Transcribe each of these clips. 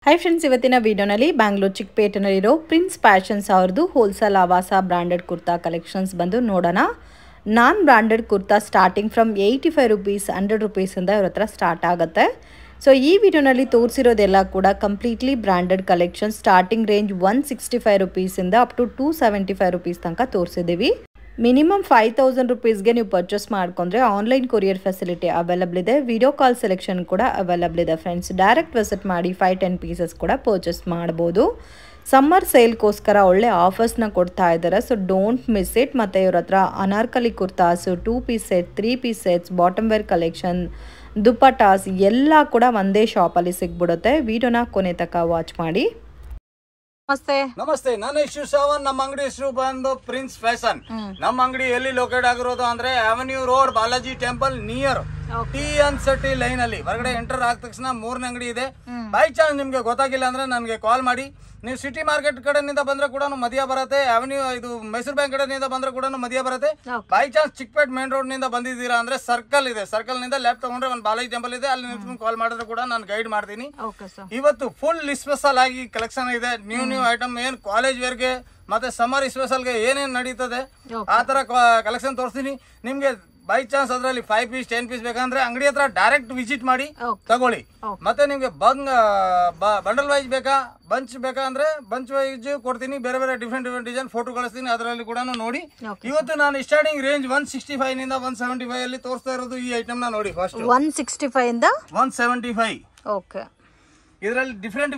Hi friends, ಇವತ್ತಿನ ವಿಡಿಯೋನಲ್ಲಿ ಬ್ಯಾಂಗ್ಳೂರ್ ಚಿಕ್ಕಪೇಟೆನಲ್ಲಿರೋ ಪ್ರಿನ್ಸ್ ಫ್ಯಾಷನ್ಸ್ ಅವ್ರದ್ದು wholesale Aavasa branded kurta collections ಬಂದು ನೋಡೋಣ. Non branded kurta starting from 85 rupees 100 ರುಪೀಸಿಂದ ಇವ್ರ ಹತ್ರ ಸ್ಟಾರ್ಟ್ ಆಗುತ್ತೆ. ಸೊ ಈ ವಿಡಿಯೋನಲ್ಲಿ ತೋರಿಸಿರೋದೆಲ್ಲ ಕೂಡ completely branded collection. Starting range 165 ರುಪೀಸಿಂದ ಅಪ್ ಟು 275 ರುಪೀಸ್ ತನಕ ತೋರಿಸಿದ್ದೀವಿ. ಮಿನಿಮಮ್ 5000 ರುಪೀಸ್ಗೆ ನೀವು ಪರ್ಚೇಸ್ ಮಾಡ್ಕೊಂಡ್ರೆ ಆನ್ಲೈನ್ ಕೊರಿಯರ್ ಫೆಸಿಲಿಟಿ ಅವೈಲಬಲ್ ಇದೆ. ವಿಡಿಯೋ ಕಾಲ್ ಸೆಲೆಕ್ಷನ್ ಕೂಡ ಅವೈಲಬಲ್ ಇದೆ ಫ್ರೆಂಡ್ಸ್. ಡೈರೆಕ್ಟ್ ವಿಸಿಟ್ ಮಾಡಿ 5-10 ಪೀಸಸ್ ಕೂಡ ಪರ್ಚೇಸ್ ಮಾಡ್ಬೋದು. ಸಮ್ಮರ್ ಸೇಲ್ಗೋಸ್ಕರ ಒಳ್ಳೆ ಆಫರ್ಸ್ನ ಕೊಡ್ತಾ ಇದ್ದಾರೆ. So don't miss it. ಮತ್ತು ಇವ್ರ ಹತ್ರ Anarkali kurtas, 2 piece set, 3 piece sets, bottom wear collection, dupattas ಎಲ್ಲ ಕೂಡ ಒಂದೇ ಶಾಪಲ್ಲಿ ಸಿಗ್ಬಿಡುತ್ತೆ. ವಿಡಿಯೋನ ಕೊನೆ ತನಕ ವಾಚ್ ಮಾಡಿ. ನಮಸ್ತೆ, ನಾನು ಶಿವಸಾವನ್. ನಮ್ಮ ಅಂಗಡಿ ಹೆಸರು ಬಂದು ಪ್ರಿನ್ಸ್ ಫ್ಯಾಷನ್. ನಮ್ಮ ಅಂಗಡಿ ಎಲ್ಲಿ ಲೊಕೇಟ್ ಆಗಿರೋದು ಅಂದ್ರೆ avenue road, Balaji temple near TNCT line ಅಲ್ಲಿ ಹೊರಗಡೆ ಎಂಟರ್ ಆದ ತಕ್ಷಣ 3ನೇ ಅಂಗಡಿ ಇದೆ. ಬೈ ಚಾನ್ಸ್ ನಿಮ್ಗೆ ಗೊತ್ತಾಗಿಲ್ಲ ಅಂದ್ರೆ ನನಗೆ ಕಾಲ್ ಮಾಡಿ. ನೀವು ಸಿಟಿ ಮಾರ್ಕೆಟ್ ಕಡೆನಿಂದ ಬಂದ್ರೆ ಕೂಡ ಮಧ್ಯ ಬರುತ್ತೆ. ಅವೆನ್ಯೂ ಇದು ಮೈಸೂರು ಬ್ಯಾಂಕ್ ಕಡೆನಿಂದ ಬಂದ್ರೆ ಕೂಡ ಮಧ್ಯ ಬರುತ್ತೆ. By chance Chickpet main road ನಿಂದ ಬಂದಿದ್ದೀರಾ ಅಂದ್ರೆ ಸರ್ಕಲ್ ಇದೆ, ಸರ್ಕಲ್ ನಿಂದ ಲೆಫ್ಟ್ ತಗೊಂಡ್ರೆ ಒಂದು ಬಾಲಾಜಿ ಟೆಂಪಲ್ ಇದೆ, ಅಲ್ಲಿ ನಿಂತ್ಕೊಂಡು ಕಾಲ್ ಮಾಡಿದ್ರೆ ಕೂಡ ನಾನು ಗೈಡ್ ಮಾಡ್ತೀನಿ. ಇವತ್ತು ಫುಲ್ ಸ್ಪೆಷಲ್ ಆಗಿ ಕಲೆಕ್ಷನ್ ಇದೆ. ನ್ಯೂ ಐಟಮ್, ಏನ್ ಕಾಲೇಜ್ ವೇರ್ಗೆ ಮತ್ತೆ ಸಮ್ಮರ್ ಸ್ಪೆಷಲ್ಗೆ ಏನೇನ್ ನಡೀತದೆ ಆ ತರ ಕಲೆಕ್ಷನ್ ತೋರಿಸ್ತೀನಿ ನಿಮ್ಗೆ. ಬೈ ಚಾನ್ಸ್ ಅದರಲ್ಲಿ 5 ಪೀಸ್ 10 ಪೀಸ್ ಬೇಕಂದ್ರೆ ಅಂಗಡಿ ಹತ್ರ ಡೈರೆಕ್ಟ್ ವಿಸಿಟ್ ಮಾಡಿ ತಗೊಳ್ಳಿ. ಮತ್ತೆ ನಿಮ್ಗೆ ಬಂಡಲ್ ವೈಸ್ ಬೇಕಾ, ಬಂಚ್ ಬೇಕಾ ಅಂದ್ರೆ ಬಂಚ್ ವೈಸ್ ಕೊಡ್ತೀನಿ. ಬೇರೆ ಬೇರೆ ಡಿಫ್ರೆಂಟ್ ಡಿಸೈನ್ ಫೋಟೋ ಕಳಿಸ್ತೀನಿ, ಅದರಲ್ಲಿ ಕೂಡ ನೋಡಿ. ಇವತ್ತು ನಾನು ಸ್ಟಾರ್ಟಿಂಗ್ ರೇಂಜ್ 165 ನಿಂದ 175 ಅಲ್ಲಿ ತೋರಿಸ್ತಾ ಇರೋದು ಈ ಐಟಮ್ ನ ನೋಡಿ. ಫಸ್ಟ್ 165 ಇಂದ 175. ಓಕೆ. ಇದರಲ್ಲಿ ಡಿಫ್ರೆಂಟ್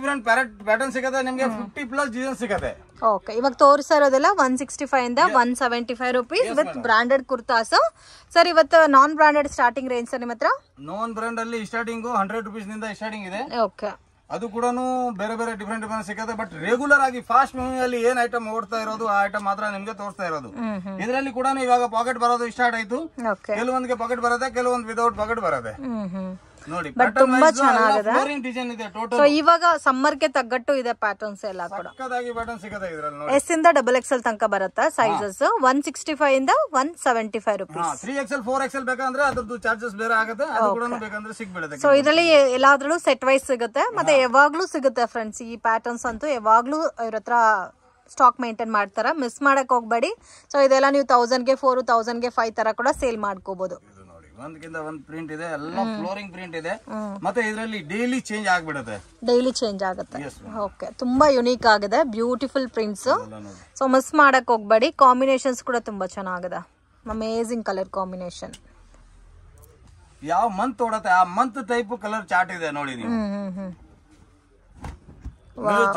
ಪ್ಯಾಟರ್ನ್ ಸಿಗುತ್ತೆ ನಿಮ್ಗೆ. 50+ ಡಿಸೈನ್ ಸಿಗುತ್ತೆ. ಓಕೆ, ಇವಾಗ ತೋರಿಸ್ತಾ ಇರೋದೆಲ್ಲ 165 ಇಂದ 175 rupees with branded kurtas. Sir, ಇವತ್ತು ನಾನ್ ಬ್ರಾಂಡೆಡ್ ಸ್ಟಾರ್ಟಿಂಗ್ ರೇಂಜ್ ಸರ್ ನಿಮ್ಮ ಹತ್ರ? ನಾನ್ ಬ್ರಾಂಡ್ ಅಲ್ಲಿ ಸ್ಟಾರ್ಟಿಂಗ್ 100 ರುಪೀಸ್ ನಿಂದ ಸ್ಟಾರ್ಟಿಂಗ್ ಇದೆ. ಓಕೆ, ಅದು ಕೂಡ ಬೇರೆ ಬೇರೆ ಡಿಫ್ರೆಂಟ್ ಸಿಗುತ್ತೆ. ಬಟ್ ರೆಗ್ಯುಲರ್ ಆಗಿ ಫಾಸ್ಟ್ ಮೂವಿಂಗ್ ಅಲ್ಲಿ ಏನ್ ಐಟಮ್ ಓಡ್ತಾ ಇರೋದು ಆ ಐಟಮ್ ಮಾತ್ರ ನಿಮ್ಗೆ ತೋರಿಸ್ತಾ ಇರೋದು. ಇದರಲ್ಲಿ ಕೂಡ ಇವಾಗ ಪಾಕೆಟ್ ಬರೋದು ಸ್ಟಾರ್ಟ್ ಆಯ್ತು. ಕೆಲವೊಂದಿಗೆ ಪಾಕೆಟ್ ಬರುತ್ತೆ, ಕೆಲವೊಂದು ವಿದೌಟ್ ಪಾಕೆಟ್ ಬರುತ್ತೆ ನೋಡಿ. ತುಂಬಾ ಚೆನ್ನಾಗಿದೆ. ಡಿಸೈನ್ ಇದೆ ಟೋಟಲ್. ಸೊ ಇವಾಗ ಸಮ್ಮರ್ ಗೆ ತಗ್ಗಟ್ಟು ಇದೆ ಪ್ಯಾಟರ್ನ್ಸ್ ಎಲ್ಲ ಕೂಡ. ಸಕ್ಕತ್ತಾಗಿ ಪ್ಯಾಟರ್ನ್ ಸಿಗುತ್ತೆ ಇದರಲ್ಲಿ. ಎಸ್ ಇಂದ XXL ತನಕ ಬರುತ್ತೆ ಸೈಜಸ್. 165 ಇಂದ 175 ರುಪೀಸ್. 3XL 4XL ಬೇಕಂದ್ರೆ ಅದ್ರದ್ದು ಚಾರ್ಜಸ್ ಬೇರೆ ಆಗುತ್ತೆ, ಅದು ಕೂಡ ಬೇಕಂದ್ರೆ ಸಿಗ್ಬಿಡುತ್ತೆ. ಸೊ ಇದರಲ್ಲಿ ಎಲ್ಲಾದ್ರೂ ಸೆಟ್ ವೈಸ್ ಸಿಗುತ್ತೆ, ಮತ್ತೆ ಯಾವಾಗ್ಲೂ ಸಿಗುತ್ತೆ ಫ್ರೆಂಡ್ಸ್. ಈ ಪ್ಯಾಟರ್ನ್ಸ್ ಅಂತೂ ಯಾವಾಗ್ಲೂ ಇವ್ರ ಹತ್ರ ಸ್ಟಾಕ್ ಮೇಂಟೈನ್ ಮಾಡ್ತಾರ, ಮಿಸ್ ಮಾಡಕ್ ಹೋಗ್ಬೇಡಿ. ಸೊ ಇದೆಲ್ಲ ನೀವು 1000ಗೆ 4, 1000ಗೆ 5 ತರ ಕೂಡ ಸೇಲ್ ಮಾಡ್ಕೋಬಹುದು. ಒಂದಕ್ಕಿಂತ ಒಂದು ಪ್ರಿಂಟ್ ಇದೆ, ಎಲ್ಲ ಫ್ಲೋರಿಂಗ್ ಪ್ರಿಂಟ್ ಇದೆ. ಮತ್ತೆ ಇದರಲ್ಲಿ ಡೈಲಿ ಚೇಂಜ್ ಆಗ್ಬಿಡುತ್ತೆ, ಡೈಲಿ ಚೇಂಜ್ ಆಗುತ್ತೆ. ಓಕೆ, ತುಂಬಾ ಯುನೀಕ್ ಆಗಿದೆ, ಬ್ಯೂಟಿಫುಲ್ ಪ್ರಿಂಟ್ಸ್. ಸೊ ಮಿಸ್ ಮಾಡಕ್ ಹೋಗ್ಬೇಡಿ. ಕಾಂಬಿನೇಷನ್ಸ್ ಕೂಡ ತುಂಬಾ ಚೆನ್ನಾಗಿದೆ, ಅಮೇಜಿಂಗ್ ಕಲರ್ ಕಾಂಬಿನೇಷನ್. ಯಾವ ಮಂತ್ ಓಡತ್ತೆ ಆ ಮಂತ್ ಟೈಪ್ ಕಲರ್ ಚಾರ್ಟ್ ಇದೆ ನೋಡಿ ನೀವು.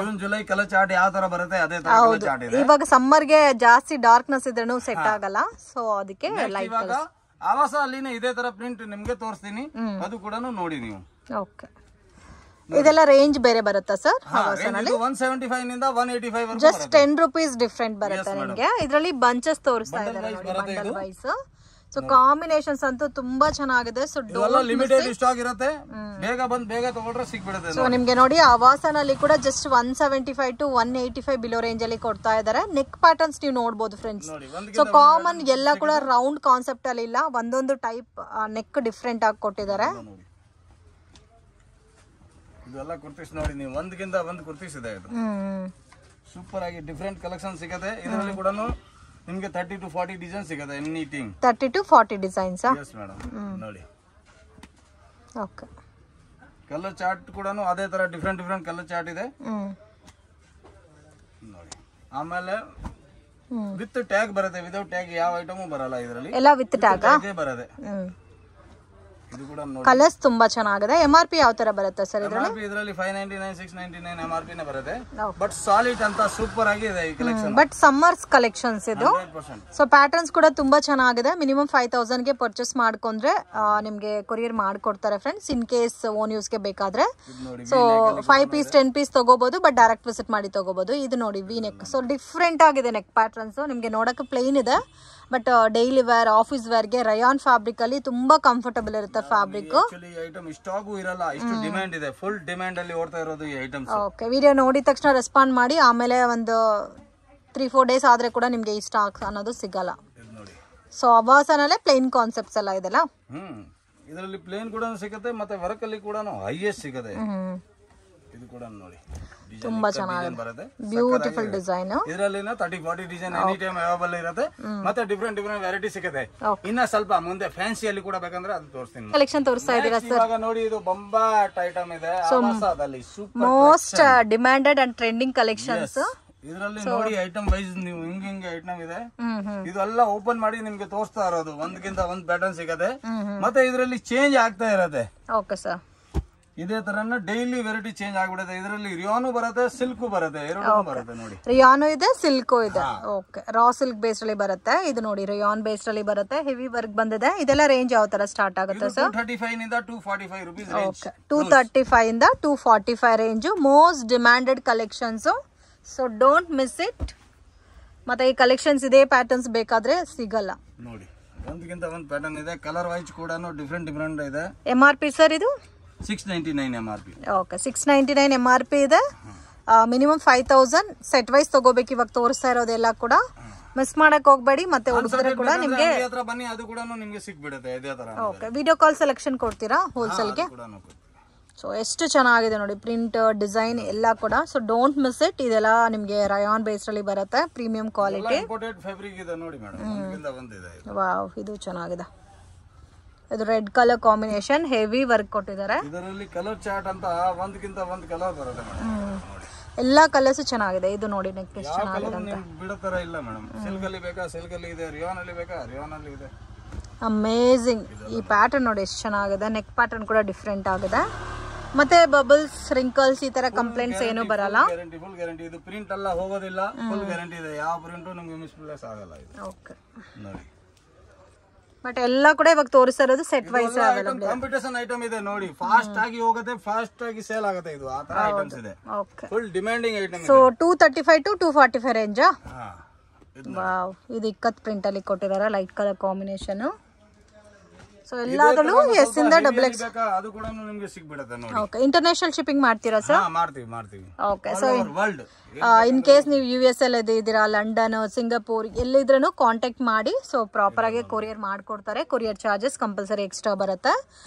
ಜೂನ್ ಜುಲೈ ಕಲರ್ ಚಾರ್ಟ್ ಯಾವ ತರ ಬರುತ್ತೆ ಅದೇ ತರ ಕಲರ್ ಚಾರ್ಟ್ ಇದೆ. ಇವಾಗ ಸಮ್ಮರ್ ಗೆ ಜಾಸ್ತಿ ಡಾರ್ಕ್ನೆಸ್ ಇದ್ರೂ ಸೆಟ್ ಆಗಲ್ಲ, ಸೊ ಅದಕ್ಕೆ ಲೈಟ್ ಕಲರ್. ಆವಾಸ ಅಲ್ಲಿನೇ ಇದೇ ತರ ಪ್ರಿಂಟ್ ನಿಮ್ಗೆ ತೋರಿಸ್ತೀನಿ, ಅದು ಕೂಡ ನೋಡಿ ನೀವು. ಓಕೆ, ಇದೆಲ್ಲ ರೇಂಜ್ ಬೇರೆ ಬರುತ್ತಾ ಸರ್? 175 ನಿಂದ 185 ವರೆಗೂ ಜಸ್ಟ್ 10 ರುಪೀಸ್ ಡಿಫ್ರೆಂಟ್ ಬರುತ್ತೆ ನಿಮಗೆ. ಇದರಲ್ಲಿ ಬಂಚಸ್ ತೋರಿಸ್ತಾ ಇದ್ದಾರೆ ನೋಡಿ, ಬಂಡಲ್ ವೈಸ್. ಸೊ ಕಾಂಬಿನೇಷನ್ಸ್ ಅಂತೂ ತುಂಬಾ ಚೆನ್ನಾಗಿದೆ. ಸೊ ಲಿಮಿಟೆಡ್ ಸ್ಟಾಕ್ ಇರುತ್ತೆ, ಬೇಗ ಬಂದು ಬೇಗ ತಗೊಂಡ್ರೆ ಸಿಗ್ಬಿಡುತ್ತೆ. ಸೊ ನಿಮ್ಗೆ ನೋಡಿ ಆವಾಸನಲ್ಲಿ ಕೂಡ ಜಸ್ಟ್ 175 to 185 ಬಿಲೋ ರೇಂಜ್ ಅಲ್ಲಿ ಕೊಡ್ತಾ ಇದ್ದಾರೆ. ನೆಕ್ ಪ್ಯಾಟರ್ನ್ಸ್ ನೀವು ನೋಡಬಹುದು ಫ್ರೆಂಡ್ಸ್. ಸೊ ಕಾಮನ್ ಎಲ್ಲ ಕೂಡ ರೌಂಡ್ ಕಾನ್ಸೆಪ್ಟ್ ಅಲ್ಲಿ ಇಲ್ಲ, ಒಂದೊಂದು ಟೈಪ್ ನೆಕ್ ಡಿಫ್ರೆಂಟ್ ಆಗಿ ಕೊಟ್ಟಿದ್ದಾರೆ. ಇದೆಲ್ಲ ಕುರ್ತೀಸ್ ನೋಡಿ ನೀವು, ಒಂದಕ್ಕಿಂತ ಒಂದು ಕುರ್ತೀಸ್ ಇದೆ. ಇದು ಸೂಪರ್ ಆಗಿ ಡಿಫ್ರೆಂಟ್ ಕಲೆಕ್ಷನ್ ಸಿಗುತ್ತೆ. ಇದರಲ್ಲಿ ಕೂಡ ನಿಮಗೆ 30 to 40 ಡಿಸೈನ್ ಸಿಗುತ್ತೆ. Anything 30 to 40 designs. Yes madam, ನೋಡಿ. ಓಕೆ, ಕಲರ್ ಚಾರ್ಟ್ ಕೂಡ ಅದೇ ತರ ಡಿಫ್ರೆಂಟ್ ಕಲರ್ ಚಾರ್ಟ್ ಇದೆ ನೋಡಿ. ಆಮೇಲೆ ವಿತ್ ಟ್ಯಾಗ್ ಬರುತ್ತೆ, ವಿದೌಟ್ ಟ್ಯಾಗ್ ಯಾವ ಐಟಮು ಬರಲ್ಲ ಇದರಲ್ಲಿ, ಎಲ್ಲ ವಿತ್ ಟ್ಯಾಗ್ ಬರುತ್ತೆ. ಇದು ಕೂಡ ಕಲರ್ಸ್ ತುಂಬಾ ಚೆನ್ನಾಗಿದೆ. MRP ಯಾವ ತರ ಬರುತ್ತೆ ಸರ್ ಇದರಲ್ಲಿ? ಇದರಲ್ಲಿ 599 699 MRP ನೇ ಬರುತ್ತೆ. ಬಟ್ ಸಾಲಿಡ್ ಅಂತ ಸೂಪರ್ ಆಗಿ ಇದೆ ಈ ಕಲೆಕ್ಷನ್. ಬಟ್ ಸಮ್ಮರ್ಸ್ ಕಲೆಕ್ಷನ್ಸ್ ಇದು. ಸೊ ಪ್ಯಾಟರ್ನ್ಸ್ ಕೂಡ ತುಂಬಾ ಚೆನ್ನಾಗಿದೆ. ಮಿನಿಮಮ್ 5000 ಗೆ ಪರ್ಚೇಸ್ ಮಾಡ್ಕೊಂಡ್ರೆ ನಿಮ್ಗೆ ಕೊರಿಯರ್ ಮಾಡ್ಕೊಡ್ತಾರೆ friends, in case own use ಗೆ ಬೇಕಾದ್ರೆ. ಸೊ 5 ಪೀಸ್ 10 ಪೀಸ್ ತಗೋಬಹುದು, ಬಟ್ ಡೈರೆಕ್ಟ್ ವಿಸಿಟ್ ಮಾಡಿ ತಗೋಬಹುದು. ಇದು ನೋಡಿ ವಿ ನೆಕ್. ಸೊ ಡಿಫ್ರೆಂಟ್ ಆಗಿದೆ ನೆಕ್ ಪ್ಯಾಟರ್ನ್ಸ್. ನಿಮ್ಗೆ ನೋಡಕ್ಕೆ ಪ್ಲೇನ್ ಇದೆ, but daily wear, office wear ಗೆ ರಯಾನ್ ಫ್ಯಾಬ್ರಿಕ್ ಅಲ್ಲಿ ತುಂಬಾ ಕಂಫರ್ಟಬಲ್ ಇರುತ್ತೆ ಫ್ಯಾಬ್ರಿಕ್. ಐಟಮ್ ಸ್ಟಾಕು ಇರಲ್ಲ, ಇಷ್ಟು ಡಿಮ್ಯಾಂಡ್ ಇದೆ. ಫುಲ್ ಡಿಮ್ಯಾಂಡ್ ಅಲ್ಲಿ ಓಡ್ತಾ ಇರೋದು ಈ ಐಟಮ್ಸ್. ಓಕೆ, ವಿಡಿಯೋ ನೋಡಿದ ತಕ್ಷಣ ರೆಸ್ಪಾಂಡ್ ಮಾಡಿ. ಆಮೇಲೆ ಒಂದು 3-4 ಡೇಸ್ ಆದ್ರೆ ಕೂಡ ನಿಮ್ಗೆ ಈ ಸ್ಟಾಕ್ ಅನ್ನೋದು ಸಿಗಲ್ಲ. ಸೊ ಅವಾಸನಲ್ಲೇ ಪ್ಲೇನ್ ಕಾನ್ಸೆಪ್ಟ್ಸ್ ಎಲ್ಲ ಇದೆಲ್ಲ. ಇದರಲ್ಲಿ ಪ್ಲೇನ್ ಕೂಡ ಸಿಗುತ್ತೆ, ಮತ್ತೆ ವರ್ಕ್ ಅಲ್ಲಿ ಕೂಡ ಹೈಯೆಸ್ಟ್ ಸಿಗುತ್ತೆ. ಇದು ಕೂಡ ನೋಡಿ ತುಂಬಾ ಚೆನ್ನಾಗಿದೆ, ಬ್ಯೂಟಿಫುಲ್ ಡಿಸೈನ್. ಇದರಲ್ಲಿ 30-40 ಡಿಸೈನ್ ಎನಿ ಟೈಮ್ ಅವೈಲೇಬಲ್ ಇರುತ್ತೆ. ಮತ್ತೆ ಡಿಫರೆಂಟ್ ವೆರೈಟಿ ಸಿಗುತ್ತೆ. ಇನ್ನ ಸ್ವಲ್ಪ ಮುಂದೆ ಫ್ಯಾನ್ಸಿಯಲ್ಲಿ ಕೂಡ ಬೇಕಂದ್ರೆ ಅದು ತೋರಿಸ್ತೀನಿ. ಕಲೆಕ್ಷನ್ ತೋರಿಸ್ತಾ ಇದ್ದೀರಾ ಸರ್? ಇವಾಗ ನೋಡಿ ಇದು ಬೊಂಬಾಟ್ ಐಟಮ್ ಇದೆ, ಆವಾಸದಲ್ಲಿ super most demanded and trending collections. ಇದರಲ್ಲಿ ನೋಡಿ ಐಟಮ್ ವೈಸ್ ನೀವು ಹಿಂಗೆ ಐಟಮ್ ಇದೆ, ಇದೆಲ್ಲ ಓಪನ್ ಮಾಡಿ ನಿಮ್ಗೆ ತೋರಿಸ್ತಾ ಇರೋದು. ಒಂದ್ಗಿಂತ ಒಂದ್ ಪ್ಯಾಟರ್ನ್ ಸಿಗತ್ತೆ, ಮತ್ತೆ ಇದರಲ್ಲಿ ಚೇಂಜ್ ಆಗ್ತಾ ಇರತ್ತೆ. ಓಕೆ ಸರ್, ಇದೇ ತರನ ಡೈಲಿ ವೆರೈಟಿ ಚೇಂಜ್ ಆಗ್ಬಿಡುತ್ತೆ. ಇದರಲ್ಲಿ ರಿಯಾನು ಬರುತ್ತೆ, ಸಿಲ್ಕ್ ಬರುತ್ತೆ, ಎರಡು ಬರುತ್ತೆ ನೋಡಿ. ರಿಯಾನು ಇದೆ, ಸಿಲ್ಕ್ ಇದೆ. ಓಕೆ, ರಾ ಸಿಲ್ಕ್ ಬೇಸ್ ಅಲ್ಲಿ ಬರುತ್ತೆ. ಇದು ನೋಡಿ ರಿಯಾನ್ ಬೇಸ್ ಅಲ್ಲಿ ಬರುತ್ತೆ, ಹೆವಿ ವರ್ಕ್ ಬಂದಿದೆ. ಇದೆಲ್ಲ ರೇಂಜ್ ಯಾವ ತರ ಸ್ಟಾರ್ಟ್ ಆಗುತ್ತೆ ಸರ್? 235 ಇಂದ 245 ರೂಪೀಸ್ ರೇಂಜ್. ಓಕೆ, 235 ಇಂದ 245 range. Most demanded collections, so don't miss it. ಮತ್ತೆ ಈ ಕಲೆಕ್ಷನ್ಸ್ ಇದೇ ಪ್ಯಾಟರ್ನ್ಸ್ ಬೇಕಾದ್ರೆ ಸಿಗಲ್ಲ ನೋಡಿ. ಒಂದಕ್ಕಿಂತ ಒಂದು ಪ್ಯಾಟರ್ನ್ ಇದೆ, ಕಲರ್ ವೈಸ್ ಕೂಡ ಡಿಫರೆಂಟ್ ಇದೆ. MRP ಸರ್ ಇದು 699 MRP. ಓಕೆ, 699 MRP ಇದೆ. ಮಿನಿಮಮ್ 5000 ಸೆಟ್ ವೈಸ್ ತಗೋಬೇಕು. ಇವಾಗ ತೋರಿಸ್ತಾ ಇರೋದೆಲ್ಲ ಕೂಡ ಮಿಸ್ ಮಾಡಕ್ ಹೋಗ್ಬೇಡಿ. ಮತ್ತೆ ಹುಡುಗಿದ್ರೆ ಕೂಡ ನಿಮ್ಗೆ ಬನ್ನಿ, ಅದು ಕೂಡ ನಿಮ್ಗೆ ಸಿಕ್ಬಿಡುತ್ತೆ ಇದೇ ತರ. ಓಕೆ, ವಿಡಿಯೋ ಕಾಲ್ ಸೆಲೆಕ್ಷನ್ ಕೊಡ್ತೀರಾ ಹೋಲ್ಸೇಲ್ಗೆ? ಸೊ ಎಷ್ಟು ಚೆನ್ನಾಗಿದೆ ನೋಡಿ, ಪ್ರಿಂಟ್ ಡಿಸೈನ್ ಎಲ್ಲ ಕೂಡ. So don't miss it. ಇದೆಲ್ಲ ನಿಮ್ಗೆ ರಯಾನ್ ಬೇಸ್ ಅಲ್ಲಿ ಬರುತ್ತೆ, ಪ್ರೀಮಿಯಂ ಕ್ವಾಲಿಟಿ. ಇಂಪೋರ್ಟೆಡ್ ಫ್ಯಾಬ್ರಿಕ್ ಇದೆ ನೋಡಿ ಮೇಡಮ್, ಒಂದಕ್ಕಿಂತ ಒಂದು ಇದೆ. ವಾವ್, ಇದು ಚೆನ್ನಾಗಿದೆ. ಇದು red colour combination, heavy work ಕೊಟ್ಟಿದ್ದಾರೆ. ಇದರಲ್ಲಿ ಕಲರ್ ಚಾರ್ಟ್ ಅಂತ ಒಂದಕ್ಕಿಂತ ಒಂದು ಕಲರ್ ಬರುತ್ತೆ ಮೇಡಮ್. ಎಲ್ಲಾ ಕಲರ್ಸ್ ಚೆನ್ನಾಗಿದೆ. ಇದು ನೋಡಿ ನೆಕ್ ಎಷ್ಟು ಚೆನ್ನಾಗಿದೆ ಅಂತ. ಬಿಡತರ ಇಲ್ಲ ಮೇಡಮ್. ಸಿಲ್ಕ್ ಅಲ್ಲಿ ಬೇಕಾ ಸಿಲ್ಕ್ ಅಲ್ಲಿ ಇದೆ, ರಿಯಾನ್ ಅಲ್ಲಿ ಬೇಕಾ ರಿಯಾನ್ ಅಲ್ಲಿ ಇದೆ. ಅಮೇಜಿಂಗ್. ಈ ಪ್ಯಾಟರ್ನ್ ನೋಡಿ ಎಷ್ಟು ಚೆನ್ನಾಗಿದೆ. ನೆಕ್ ಪ್ಯಾಟರ್ನ್ ಕೂಡ ಡಿಫ್ರೆಂಟ್ ಆಗಿದೆ. ಮತ್ತೆ ಬಬಲ್ಸ್, ರಿಂಕಲ್ಸ್ ಈ ತರ ಕಂಪ್ಲೇಂಟ್ಸ್ ಏನು ಬರಲ್ಲ. Full guarantee. ಇದು ಪ್ರಿಂಟ್ ಎಲ್ಲ ಹೋಗೋದಿಲ್ಲ, ಫುಲ್ ಗ್ಯಾರಂಟಿ ಇದೆ. ಯಾವ ಪ್ರಿಂಟ್ ನಿಮಗೆ ಮಿಸ್ಪ್ಲೇಸ್ ಆಗಲ್ಲ ಇದು. ಓಕೆ ನೋಡಿ, ಬಟ್ ಎಲ್ಲ ಕೂಡ ಇವಾಗ ತೋರಿಸ್ತಾ ಇರೋದು set wise available. Competition item ಇದೆ ನೋಡಿ, ಫಾಸ್ಟ್ ಆಗಿ ಹೋಗುತ್ತೆ, ಫಾಸ್ಟ್ ಆಗಿ ಸೇಲ್ ಆಗುತ್ತೆ. ಇದು ಆ ತರ ಐಟಮ್ಸ್ ಇದೆ. Okay, full demanding item. So 235 to 245 range. Wow, ಇದು ಇಕ್ಕತ್ ಪ್ರಿಂಟ್ ಅಲ್ಲಿ ಕೊಟ್ಟಿದ್ದಾರೆ, ಲೈಟ್ ಕಲರ್ ಕಾಂಬಿನೇಷನ್. ಸೊ ಎಲ್ಲಾದಲ್ಲೂ ಎಸ್ ಇಂದ XX ಅದು ಕೂಡ ನಿಮಗೆ ಸಿಕ್ಬಿಡುತ್ತೆ ನೋಡಿ. ಓಕೆ, ಇಂಟರ್ನ್ಯಾಷನಲ್ ಶಿಪ್ಪಿಂಗ್ ಮಾಡ್ತೀರಾ ಸರ್? ಮಾಡ್ತೀವಿ. ಓಕೆ, ಸೊ ಇನ್ ಕೇಸ್ ನೀವು US ಅಲ್ಲಿ ಇದ್ದೀರಾ, ಲಂಡನ್, ಸಿಂಗಾಪುರ್ ಎಲ್ಲಿದ್ರೂ ಕಾಂಟ್ಯಾಕ್ಟ್ ಮಾಡಿ. ಸೊ ಪ್ರಾಪರ್ ಆಗಿ ಕೊರಿಯರ್ ಮಾಡ್ಕೊಡ್ತಾರೆ. ಕೊರಿಯರ್ ಚಾರ್ಜಸ್ ಕಂಪಲ್ಸರಿ ಎಕ್ಸ್ಟ್ರಾ ಬರುತ್ತೆ.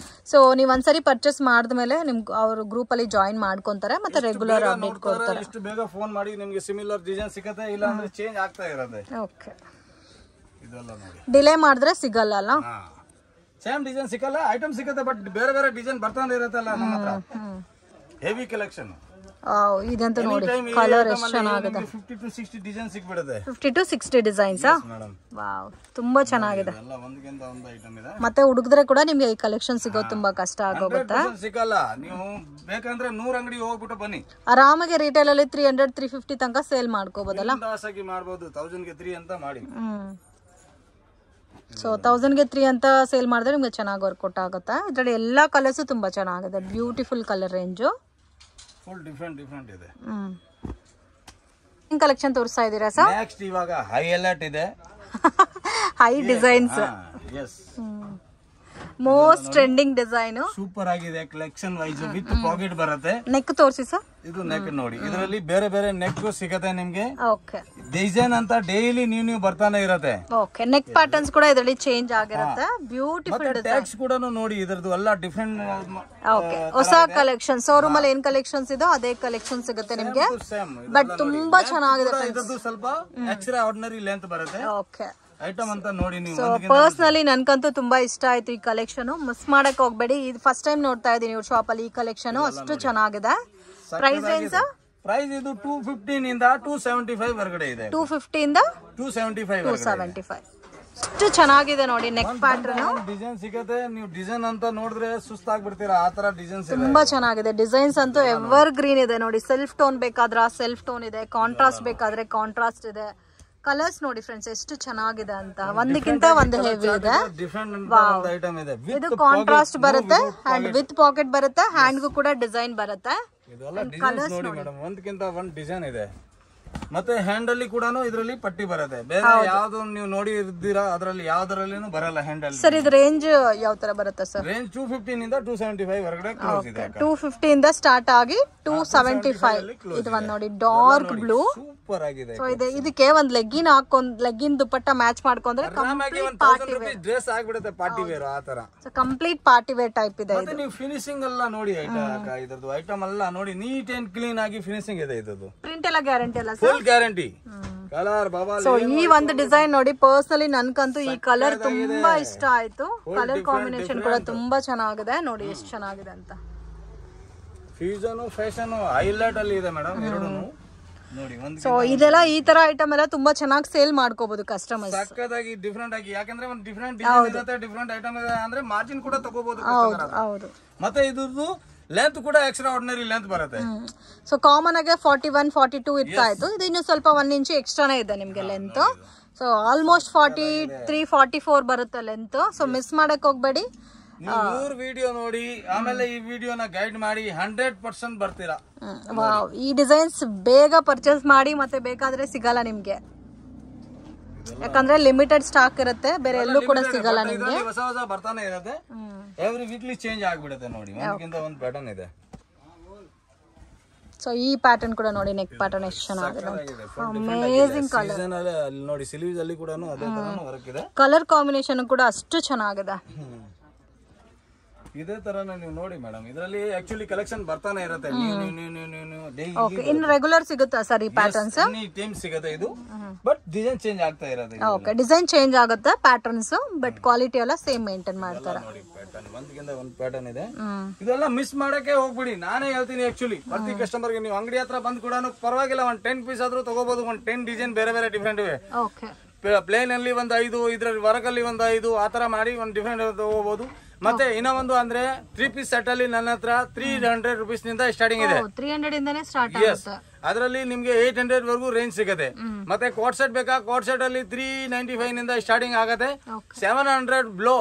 ಸೊ ನೀವು ಒಂದ್ಸರಿ ಪರ್ಚೇಸ್ ಮಾಡಿದ್ಮೇಲೆ ನಿಮ್ಗೆ ಅವರು ಗ್ರೂಪ್ ಅಲ್ಲಿ ಜಾಯಿನ್ ಮಾಡ್ಕೊಂತಾರೆ, ಮತ್ತೆ ರೆಗ್ಯುಲರ್ ಅಪ್ಡೇಟ್ ಕೊಡ್ತಾರೆ. ಎಷ್ಟು ಬೇಗ ಫೋನ್ ಮಾಡಿ ನಿಮಗೆ ಸಿಮಿಲರ್ ಡಿಸೈನ್ ಸಿಗುತ್ತೆ, ಇಲ್ಲ ಅಂದ್ರೆ ಚೇಂಜ್ ಆಗ್ತಾ ಇರುತ್ತೆ. ಓಕೆ, ಇದೆಲ್ಲ ನೋಡಿ, ಡಿಲೇ ಮಾಡಿದ್ರೆ ಸಿಗಲ್ಲ ಅಲ್ಲ. ಸೇಮ್ ಡಿಸೈನ್ ಸಿಕ್ಕಲ್ಲ, ಐಟಮ್ ಸಿಗುತ್ತೆ, ಬಟ್ ಬೇರೆ ಬೇರೆ ಡಿಸೈನ್ ಬರ್ತಾನೆ ಇರುತ್ತಲ್ಲ ನಮ್ಮ ಹತ್ರ. Heavy collection. ಇದಂತೂ ನೋಡಿ, ಕಲರ್ ಎಷ್ಟು ಚೆನ್ನಾಗಿದೆ. 50 to 60 ಡಿಸೈನ್ ಸಿಕ್ಬಿಡುತ್ತೆ. 50 to 60 ಡಿಸೈನ್ಸ್. ವಾವ್, ತುಂಬಾ ಚೆನ್ನಾಗಿದೆ. ಎಲ್ಲ ಒಂದಕ್ಕಿಂತ ಒಂದು ಐಟಮ್ ಇದೆ. ಮತ್ತೆ ಹುಡುಗದ್ರೆ ಕೂಡ ನಿಮ್ಗೆ ಈ ಕಲೆಕ್ಷನ್ ಸಿಗೋದು ತುಂಬಾ ಕಷ್ಟ ಆಗೋಗುತ್ತೆ. ಸಿಗಲ್ಲ, ನೀವು ಬೇಕಂದ್ರೆ 100 ಅಂಗಡಿ ಹೋಗ್ಬಿಟ್ಟು ಬನ್ನಿ. ಆರಾಮಾಗಿ ರಿಟೇಲ್ ಅಲ್ಲಿ 300, 350 ತನಕ ಸೇಲ್ ಮಾಡ್ಕೋಬಹುದಲ್ಲ. ಮಾಡಬಹುದು. 1000 ಗೆ 3 ಅಂತ ಮಾಡಿ. ಸೊ 1000 ಗೆ 3 ಅಂತ ಸೇಲ್ ಮಾಡಿದ್ರೆ ನಿಮ್ಗೆ ಚೆನ್ನಾಗಿ ವರ್ಕೌಟ್ ಆಗುತ್ತೆ. ಇದರಲ್ಲಿ ಎಲ್ಲಾ ಕಲರ್ಸ್ ತುಂಬಾ ಚೆನ್ನಾಗಿದೆ, beautiful colour range. Full different ಇದೆ. ಕಲೆಕ್ಷನ್ ತೋರಿಸ್ತಾ ಇದ್ದೀರಾ ಸರ್? ನೆಕ್ಸ್ಟ್ ಇವಾಗ ಹೈ ಅಲರ್ಟ್ ಇದೆ. High designs. Yes, most trending design. Super ಆಗಿದೆ. ಕಲೆಕ್ಷನ್ ವೈಸ್ ವಿತ್ ಪಾಕೆಟ್ ಬರುತ್ತೆ. ನೆಕ್ ತೋರಿಸಿ ಸರ್. ಇದು ನೆಕ್ ನೋಡಿ, ಇದರಲ್ಲಿ ಬೇರೆ ಬೇರೆ ನೆಕ್ ಸಿಗುತ್ತೆ ನಿಮ್ಗೆ. ಓಕೆ, ಡಿಸೈನ್ ಅಂತ ಡೈಲಿ ನೀವು ಬರ್ತಾನೆ ಇರುತ್ತೆ. ಓಕೆ, ನೆಕ್ ಪ್ಯಾಟರ್ನ್ಸ್ ಕೂಡ ಇದರಲ್ಲಿ ಚೇಂಜ್ ಆಗಿರುತ್ತೆ. Beautiful design. ಟ್ಯಾಗ್ಸ್ ಕೂಡ ನೋಡಿ, ಇದರದ್ದು ಎಲ್ಲ ಡಿಫರೆಂಟ್. ಓಕೆ, ಹೊಸ ಕಲೆಕ್ಷನ್. ಶೋರೂಮ್ ಅಲ್ಲಿ ಏನ್ ಕಲೆಕ್ಷನ್ಸ್ ಇದೋ ಅದೇ ಕಲೆಕ್ಷನ್ ಸಿಗುತ್ತೆ ನಿಮ್ಗೆ. ಬಟ್ ತುಂಬಾ ಚೆನ್ನಾಗಿದೆ. ಇದರದ್ದು ಸ್ವಲ್ಪ ಎಕ್ಸ್ಟ್ರಾ ಆರ್ಡಿನರಿ ಲೆಂತ್ ಬರುತ್ತೆ. ಓಕೆ, ಐಟಮ್ ಅಂತ ನೋಡಿ ನೀವು. ಪರ್ಸನಲಿ ನನ್ಕಂತೂ ತುಂಬಾ ಇಷ್ಟ ಆಯ್ತು ಈ ಕಲೆಕ್ಷನ್. ಮಿಸ್ ಮಾಡಕ್ ಹೋಗ್ಬೇಡಿ. ಇದು ಫಸ್ಟ್ ಟೈಮ್ ನೋಡ್ತಾ ಇದೀನಿ ಇವ್ರ ಶಾಪ್ ಅಲ್ಲಿ ಈ ಕಲೆಕ್ಷನ್. ಅಷ್ಟು ಚೆನ್ನಾಗಿದೆ. ಪ್ರೈಸ್ ರೇಂಜ್ ಪ್ರೈಸ್ ಇದು 215 ಇಂದ 275 ವರೆಗಡೆ ಇದೆ. 250 ಇಂದ 275. ಅಷ್ಟು ಚೆನ್ನಾಗಿದೆ ನೋಡಿ ನೆಕ್ ಪ್ಯಾಟರ್ನ್. ಡಿಸೈನ್ ಸಿಗುತ್ತೆ, ನೀವು ಡಿಸೈನ್ ಅಂತ ನೋಡಿದ್ರೆ ಸುಸ್ತಾಗ್ಬಿಡ್ತೀರಾ, ಆ ತರ ಡಿಸೈನ್ಸ್ ತುಂಬಾ ಚೆನ್ನಾಗಿದೆ. ಡಿಸೈನ್ಸ್ ಅಂತೂ ಎವರ್ ಗ್ರೀನ್ ಇದೆ ನೋಡಿ. ಸೆಲ್ಫ್ ಟೋನ್ ಬೇಕಾದ್ರೆ ಸೆಲ್ಫ್ ಟೋನ್ ಇದೆ, ಕಾಂಟ್ರಾಸ್ಟ್ ಬೇಕಾದ್ರೆ ಕಾಂಟ್ರಾಸ್ಟ್ ಇದೆ. ಕಲರ್ಸ್ ನೋಡಿ ಫ್ರೆಂಡ್ಸ್ ಎಷ್ಟು ಚೆನ್ನಾಗಿದೆ ಅಂತ. ಒಂದಕ್ಕಿಂತ ಒಂದು ಹೆವಿ ಇದೆ. ಇದು ಕಾಂಟ್ರಾಸ್ಟ್ ಬರುತ್ತೆ ಅಂಡ್ ವಿತ್ ಪಾಕೆಟ್ ಬರುತ್ತೆ. ಹ್ಯಾಂಡ್ಗೂ ಕೂಡ ಡಿಸೈನ್ ಬರುತ್ತೆ. ಒಂದಕ್ಕಿಂತ ಒಂದು ಡಿಸೈನ್ ಇದೆ. ಮತ್ತೆ ಹ್ಯಾಂಡ್ ಅಲ್ಲಿ ಕೂಡ ಇದರಲ್ಲಿ ಪಟ್ಟಿ ಬರುತ್ತೆ. ಬೇರೆ ಯಾವ್ದು ನೀವು ನೋಡಿ ಇದ್ದೀರಾ ಅದರಲ್ಲಿ ಯಾವ್ದ್ರಲ್ಲಿ ಬರಲ್ಲ ಹ್ಯಾಂಡಲ್. ಸರ್ ಇದು ರೇಂಜ್ ಯಾವ ತರ ಬರುತ್ತೆ ಸರ್? ರೇಂಜ್ 215 ಇಂದ 275 ವರೆಗೆ ಕ್ಲೋಸ್ ಇದೆ. 250 ಇಂದ ಸ್ಟಾರ್ಟ್ ಆಗಿ 275. ಇದು ಒಂದು ನೋಡಿ ಡಾರ್ಕ್ ಬ್ಲೂ ಸೂಪರ್ ಆಗಿದೆ. ಸೊ ಇದಕ್ಕೆ ಒಂದು ಲೆಗ್ಗಿನ್ ದುಪ್ಪಟ್ಟ ಮ್ಯಾಚ್ ಮಾಡ್ಕೊಂಡ್ರೆ ಡ್ರೆಸ್ ಆಗ್ಬಿಡುತ್ತೆ ಪಾರ್ಟಿ ವೇರ್ ಆ ತರ. So complete party wear type ಇದೆ. ಮತ್ತೆ ನೀವು ಫಿನಿಶಿಂಗ್ ಎಲ್ಲ ನೋಡಿ ಇದ್ರದ್ದು ಐಟಮ್ ಎಲ್ಲ ನೋಡಿ ನೀಟ್ ಅಂಡ್ ಕ್ಲೀನ್ ಆಗಿ ಫಿನಿಶಿಂಗ್ ಇದೆ. ಇದ್ದು ಪ್ರಿಂಟ್ ಎಲ್ಲ ಗ್ಯಾರಂಟಿ ಅಲ್ಲ, ಫುಲ್ ಗ್ಯಾರಂಟಿ. ಕಲರ್ ಬಾಬಾ. ಸೊ ಈ ಒಂದು ಡಿಸೈನ್ ನೋಡಿ, ಪರ್ಸನಲಿ ನನ್ಕಂತೂ ಈ ಕಲರ್ ತುಂಬಾ ಇಷ್ಟ ಆಯ್ತು. ಕಲರ್ ಕಾಂಬಿನೇಷನ್ ಕೂಡ ತುಂಬಾ ಚೆನ್ನಾಗಿದೆ. ನೋಡಿ ಎಷ್ಟು ಚೆನ್ನಾಗಿದೆ ಅಂತ. ಫ್ಯೂಷನ್ ಫ್ಯಾಷನ್ ಹೈಲೈಟ್ ಅಲ್ಲಿ ಇದೆ ಮೇಡಮ್ ಎರಡೂನು ನೋಡಿ. ಸೊ ಇದೆಲ್ಲ ಈ ತರ ಐಟಮ್ ಎಲ್ಲ ತುಂಬಾ ಚೆನ್ನಾಗಿ ಸೇಲ್ ಮಾಡ್ಕೋಬಹುದು ಕಸ್ಟಮರ್ಸ್. ಸಕ್ಕತ್ತಾಗಿ ಡಿಫರೆಂಟ್ ಆಗಿ, ಯಾಕಂದ್ರೆ ಒಂದು ಡಿಫರೆಂಟ್ ಡಿಸೈನ್ ಇರುತ್ತೆ, ಡಿಫರೆಂಟ್ ಐಟಮ್ ಇದೆ ಅಂದ್ರೆ ಮಾರ್ಜಿನ್ ಕೂಡ ತಗೋಬಹುದು. ಹೌದು. ಮತ್ತೆ ಇದ್ರದ್ದು ಲೆಂತ್ ಕೂಡ ಎಕ್ಸ್ಟ್ರಾ ಆರ್ಡಿನರಿ ಲೆಂತ್ ಬರುತ್ತೆ. ಸೊ ಕಾಮನ್ ಆಗಿ 41, 42 ಇರ್ತಾ ಇತ್ತು. ಇದು ಇನ್ನು ಸ್ವಲ್ಪ 1 ಇಂಚ್ ಎಕ್ಸ್ಟ್ರಾನೇ ಇದೆ ನಿಮ್ಗೆ ಲೆಂತ್. ಸೊ ಆಲ್ಮೋಸ್ಟ್ 43, 44 ಬರುತ್ತೆ ಲೆಂತ್. ಸೊ ಮಿಸ್ ಮಾಡಕ್ ಹೋಗ್ಬೇಡಿ. ನೀವು ವಿಡಿಯೋ ನೋಡಿ ಆಮೇಲೆ ಈ ವಿಡಿಯೋನ ಗೈಡ್ ಮಾಡಿ 100% ಬರ್ತೀರಾ. ಈ ಡಿಸೈನ್ಸ್ ಬೇಗ ಪರ್ಚೇಸ್ ಮಾಡಿ, ಮತ್ತೆ ಬೇಕಾದ್ರೆ ಸಿಗಲ್ಲ ನಿಮ್ಗೆ, ಯಾಕಂದ್ರೆ ಲಿಮಿಟೆಡ್ ಸ್ಟಾಕ್ ಇರುತ್ತೆ, ಬೇರೆ ಎಲ್ಲೂ ಕೂಡ ಸಿಗಲ್ಲ ನಿಮ್ಗೆ. ಹೊಸ ಹೊಸ ಬರ್ತಾನೆ ಇರುತ್ತೆ, ಎವ್ರಿ ವೀಕ್ಲಿ ಚೇಂಜ್ ಆಗ್ಬಿಡುತ್ತೆ ನೋಡಿ. ಒಂದಕ್ಕಿಂತ ಒಂದು ಪ್ಯಾಟರ್ನ್ ಇದೆ. ಸೊ ಈ ಪ್ಯಾಟರ್ನ್ ಕೂಡ ನೋಡಿ, ನೆಕ್ ಪ್ಯಾಟರ್ನ್ ಎಷ್ಟು ಚೆನ್ನಾಗಿದೆ, ಅಮೇಜಿಂಗ್ ಕಲರ್. ಅಲ್ಲಿ ನೋಡಿ ಸಿಲೀವ್ಸ್ ಅಲ್ಲಿ ಕೂಡ ಅದೇ ತರ ವರ್ಕ್ ಇದೆ. ಕಲರ್ ಕಾಂಬಿನೇಷನ್ ಕೂಡ ಅಷ್ಟು ಚೆನ್ನಾಗಿದೆ. ಇದೇ ತರನೇ ನೀವು ನೋಡಿ ಮೇಡಮ್, ಇದರಲ್ಲಿ ಆಕ್ಚುಲಿ ಕಲೆಕ್ಷನ್ ಬರ್ತಾನೆ ಇರುತ್ತೆ. ಇನ್ ರೆಗ್ಯುಲರ್ ಸಿಗುತ್ತಾ ಸರ್ ಈ ಪ್ಯಾಟರ್ನ್ಸ್? ಟೈಮ್ ಸಿಗುತ್ತೆ ಇದು, ಬಟ್ ಡಿಸೈನ್ ಚೇಂಜ್ ಆಗ್ತಾ ಇರುತ್ತೆ. ಓಕೆ, ಡಿಸೈನ್ ಚೇಂಜ್ ಆಗುತ್ತೆ, ಪ್ಯಾಟರ್ನ್ಸ್ ಬಟ್ ಕ್ವಾಲಿಟಿ ಎಲ್ಲ ಸೇಮ್ ಮೇಂಟೈನ್ ಮಾಡ್ತಾರೆ. ನೋಡಿ ಪ್ಯಾಟರ್ನ್ ಒಂದಕ್ಕಿಂತ ಒಂದು ಪ್ಯಾಟರ್ನ್ ಇದೆ. ಇದೆಲ್ಲ ಮಿಸ್ ಮಾಡಕ್ಕೆ ಹೋಗ್ಬಿಡಿ. ನಾನೇ ಹೇಳ್ತೀನಿ ಆಕ್ಚುಲಿ ಪ್ರತಿ ಕಸ್ಟಮರ್ಗೆ, ನೀವು ಅಂಗಡಿ ಹತ್ರ ಬಂದ್ ಕೂಡ ಪರವಾಗಿಲ್ಲ, ಒಂದು 10 ಪೀಸ್ ಆದ್ರೂ ತಗೋಬಹುದು. ಒಂದು 10 ಡಿಸೈನ್ ಬೇರೆ ಬೇರೆ ಡಿಫ್ರೆಂಟ್ ಇವೆ. ಪ್ಲೇನ್ ಅಲ್ಲಿ ಒಂದು 5, ಇದ್ರಲ್ಲಿ ವರ್ಕ್ ಅಲ್ಲಿ ಒಂದು 5, ಆತರ ಮಾಡಿ ಒಂದು ಡಿಫ್ರೆಂಟ್ ತಗೋಬಹುದು. ಮತ್ತೆ ಇನ್ನ ಒಂದು ಅಂದ್ರೆ 3 ಪೀಸ್ ಸೆಟ್ ಅಲ್ಲಿ ನನ್ನ ಹತ್ರ 300 ರೂಪೀಸ್ ನಿಂದ ಸ್ಟಾರ್ಟಿಂಗ್ ಇದೆ. 300 ಇಂದಾನೆ ಸ್ಟಾರ್ಟ್ ಆಗುತ್ತೆ. ಅದರಲ್ಲಿ ನಿಮ್ಗೆ 800 ವರೆಗೂ ರೇಂಜ್ ಸಿಗುತ್ತೆ. ಮತ್ತೆ ಕೋಟ್ ಸೆಟ್ ಬೇಕಾ, ಕೋಟ್ ಸೆಟ್ ಅಲ್ಲಿ 395 ನಿಂದ ಸ್ಟಾರ್ಟಿಂಗ್ ಆಗುತ್ತೆ. 700 ಬ್ಲೋ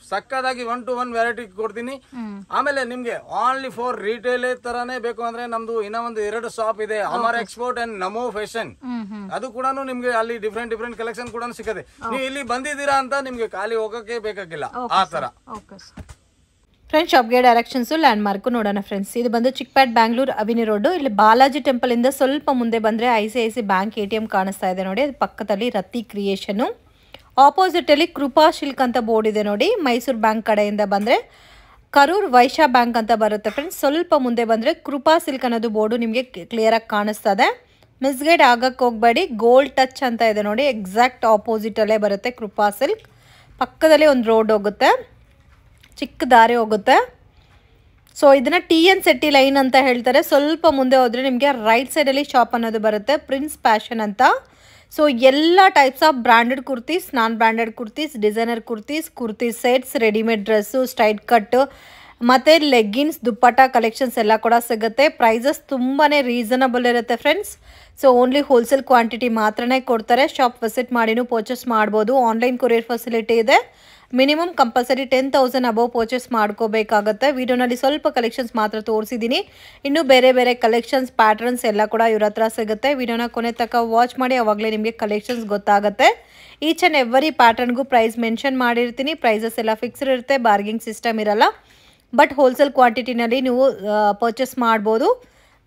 ಸಕ್ಕದಾಗಿ 1 to 1 ವೆರೈಟಿ ಕೊಡ್ತೀನಿ. ಆಮೇಲೆ ನಿಮ್ಗೆ ಓನ್ಲಿ ಫಾರ್ ರಿಟೇಲ್ ತರಾನೇ ಬೇಕು ಅಂದ್ರೆ ನಮ್ದು ಇನ್ನ ಒಂದು 2 ಶಾಪ್ ಇದೆ, Amar export and Namo fashion. ಅದು ಕೂಡ ನಿಮ್ಗೆ ಅಲ್ಲಿ ಡಿಫ್ರೆಂಟ್ ಕಲೆಕ್ಷನ್ ಕೂಡ ಸಿಗುತ್ತೆ. ನೀವು ಇಲ್ಲಿ ಬಂದಿದ್ದೀರಾ ಅಂತ ನಿಮ್ಗೆ ಖಾಲಿ ಹೋಗಕ್ಕೆ ಬೇಕಾಗಿಲ್ಲ ಆ ತರ. ಫ್ರೆಂಡ್ಸ್, ಶಾಪ್ಗೆ ಡೈರೆಕ್ಷನ್ಸ್ ಲ್ಯಾಂಡ್ ಮಾರ್ಕ್ ನೋಡೋಣ ಫ್ರೆಂಡ್ಸ್. ಇದು ಬಂದು ಚಿಕ್ಪೇಟ್ ಬ್ಯಾಂಗ್ಳೂರ್ ಅವಿನಿ ರೋಡ್. ಇಲ್ಲಿ ಬಾಲಾಜಿ ಟೆಂಪಲ್ ಇಂದ ಸ್ವಲ್ಪ ಮುಂದೆ ಬಂದ್ರೆ ICICI ಬ್ಯಾಂಕ್ ATM ಕಾಣಿಸ್ತಾ ಇದೆ ನೋಡಿ. ಅದು ಪಕ್ಕದಲ್ಲಿ ರತಿ ಕ್ರಿಯೇಷನ್, ಆಪೋಸಿಟ್ ಅಲ್ಲಿ ಕೃಪಾ ಶಿಲ್ಕ್ ಅಂತ ಬೋರ್ಡ್ ಇದೆ ನೋಡಿ. ಮೈಸೂರು ಬ್ಯಾಂಕ್ ಕಡೆಯಿಂದ ಬಂದ್ರೆ ಕರೂರ್ ವೈಶ್ಯ ಬ್ಯಾಂಕ್ ಅಂತ ಬರುತ್ತೆ ಫ್ರೆಂಡ್ಸ್. ಸ್ವಲ್ಪ ಮುಂದೆ ಬಂದ್ರೆ ಕೃಪಾ ಸಿಲ್ಕ್ ಅನ್ನೋದು ಬೋರ್ಡು ನಿಮಗೆ ಕ್ಲಿಯರ್ ಆಗಿ ಕಾಣಿಸ್ತದೆ. ಮಿಸ್ಗೈಡ್ ಆಗಕ್ಕೆ ಹೋಗ್ಬೇಡಿ. ಗೋಲ್ಡ್ ಟಚ್ ಅಂತ ಇದೆ ನೋಡಿ, ಎಕ್ಸಾಕ್ಟ್ ಆಪೋಸಿಟ್ ಅಲ್ಲೇ ಬರುತ್ತೆ ಕೃಪಾ ಸಿಲ್ಕ್. ಪಕ್ಕದಲ್ಲಿ ಒಂದು ರೋಡ್ ಹೋಗುತ್ತೆ, ಚಿಕ್ಕ ದಾರಿ ಹೋಗುತ್ತೆ. ಸೊ ಇದನ್ನ TN ಸೆಟ್ಟಿ ಲೈನ್ ಅಂತ ಹೇಳ್ತಾರೆ. ಸ್ವಲ್ಪ ಮುಂದೆ ಹೋದ್ರೆ ನಿಮಗೆ ರೈಟ್ ಸೈಡ್ ಅಲ್ಲಿ ಶಾಪ್ ಅನ್ನೋದು ಬರುತ್ತೆ, ಪ್ರಿನ್ಸ್ ಫ್ಯಾಷನ್ ಅಂತ. ಸೊ ಎಲ್ಲ types of branded kurtis, non branded kurtis, designer kurtis, kurti sets, readymade dress, straight cut ಮತ್ತು ಲೆಗ್ಗಿನ್ಸ್, ದುಪ್ಪಟ್ಟ ಕಲೆಕ್ಷನ್ಸ್ ಎಲ್ಲ ಕೂಡ ಸಿಗುತ್ತೆ. ಪ್ರೈಸಸ್ ತುಂಬಾ ರೀಸನಬಲ್ ಇರುತ್ತೆ friends. So only wholesale quantity ಮಾತ್ರನೇ ಕೊಡ್ತಾರೆ. ಶಾಪ್ ವಿಸಿಟ್ ಮಾಡಿನೂ ಪರ್ಚೇಸ್ ಮಾಡ್ಬೋದು. ಆನ್ಲೈನ್ ಕೊರಿಯರ್ ಫೆಸಿಲಿಟಿ ಇದೆ. ಮಿನಿಮಮ್ ಕಂಪಲ್ಸರಿ 10,000 ಅಬೌವ್ ಪರ್ಚೇಸ್ ಮಾಡ್ಕೋಬೇಕಾಗತ್ತೆ. ವಿಡಿಯೋನಲ್ಲಿ ಸ್ವಲ್ಪ ಕಲೆಕ್ಷನ್ಸ್ ಮಾತ್ರ ತೋರಿಸಿದ್ದೀನಿ. ಇನ್ನು ಬೇರೆ ಬೇರೆ ಕಲೆಕ್ಷನ್ಸ್, ಪ್ಯಾಟರ್ನ್ಸ್ ಎಲ್ಲ ಕೂಡ ಇವ್ರ ಹತ್ರ ಸಿಗುತ್ತೆ. ವಿಡಿಯೋನ ಕೊನೆ ತನಕ ವಾಚ್ ಮಾಡಿ, ಅವಾಗಲೇ ನಿಮಗೆ ಕಲೆಕ್ಷನ್ಸ್ ಗೊತ್ತಾಗುತ್ತೆ. ಈಚ್ ಆ್ಯಂಡ್ ಎವ್ರಿ ಪ್ಯಾಟರ್ನ್ಗೂ ಪ್ರೈಸ್ ಮೆನ್ಷನ್ ಮಾಡಿರ್ತೀನಿ. ಪ್ರೈಸಸ್ ಎಲ್ಲ ಫಿಕ್ಸ್ಡ್ ಇರುತ್ತೆ, ಬಾರ್ಗಿಂಗ್ ಸಿಸ್ಟಮ್ ಇರಲ್ಲ. ಬಟ್ ಹೋಲ್ಸೇಲ್ ಕ್ವಾಂಟಿಟಿನಲ್ಲಿ ನೀವು ಪರ್ಚೇಸ್ ಮಾಡ್ಬೋದು.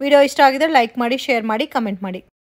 ವಿಡಿಯೋ ಇಷ್ಟ ಆಗಿದ್ರೆ ಲೈಕ್ ಮಾಡಿ, ಶೇರ್ ಮಾಡಿ, ಕಮೆಂಟ್ ಮಾಡಿ.